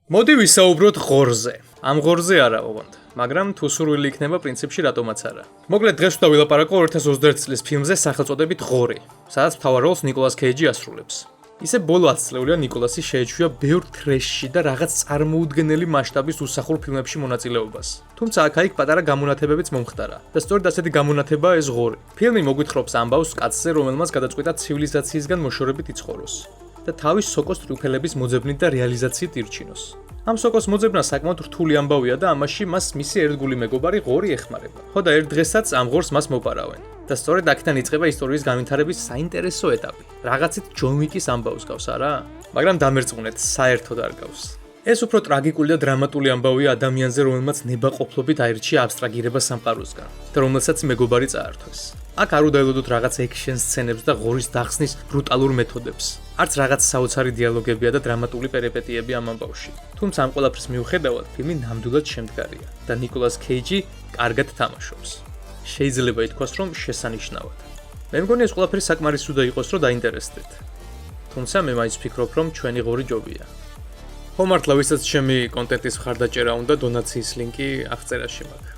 მოდი ვისაუბროთ ღორზე. ამ ღორზე არა ოღონდ, მაგრამ თუ სურვილი იქნება პრინციპში რატომაც არა. მოკლედ დღეს უნდა ვილაპარაკო 2021 წლის ფილმზე სახელწოდებით ღორი, სადაც მთავარ როლს ნიკოლას ქეიჯი ასრულებს. ისე ბოლო 10 წლეულია ნიკოლასი შეეჩვია ბევრ თრეშში და რაღაც წარმოუდგენელი მასშტაბის უსახურ ფილმებში მონაწილეობას. თუმცა აქ-იქ პატარა გამონათებებიც მომხდარა და სწორედ ასეთი გამონათებაა ეს ღორი. ფილმი მოგვითხრობს ამბავს კაცზე, რომელმაც გადაწყვიტა ცივილიზაციისგან მოშორებით იცხოვროს და თავის სოკოს ტრიუფელების მოძებნით და რეალიზაციით ირჩინოს. ამ სოკოს მოძებნა საკმაოდ რთული ამბავია და ამაში მას მისი ერთგული მეგობარი ღორი ეხმარება. ხო და ერთ დღესაც ამ ღორს მას მოპარავენ. და სწორედ აქედან იწყება ისტორიის განვითარების საინტერესო ეტაპი. რაღაცით ჯონ უიკის ამბავს გავს, არა? მაგრამ დამერწმუნეთ, საერთოდ არ გავს. ეს უფრო ტრაგიკული და დრამატული ამბავია ადამიანზე, რომელმაც ნებაყოფლობით აირჩია აბსტრაგირება სამყაროსგან და რომელსაც მეგობარი წაართვეს. აქ არ უდაელოდოთ რაღაც ექშენ სცენებს და ღორის დახსნის ბრუტალურ მეთოდებს. არც რაღაც საოცარი დიალოგებია და დრამატული პერიპეტიები ამ ამბავში. თუმცა ამ ყველაფრის მიუხედავად, ფილმი ნამდვილად შემდგარია და ნიკოლას ქეიჯი კარგად თამაშობს. შეიძლება ითქვას, რომ შესანიშნავად. მე მგონი ეს ყველაფერი საკმარისი უნდა იყოს, რომ დაინტერესდეთ. თუმცა მე მაინც ვფიქრობ, რომ ჩვენი ღორი ჯობია. ხო მართლა, ვისაც ჩემი კონტენტის მხარდაჭერა უნდა, დონაციის ლინკი აღწერაში მაქვს.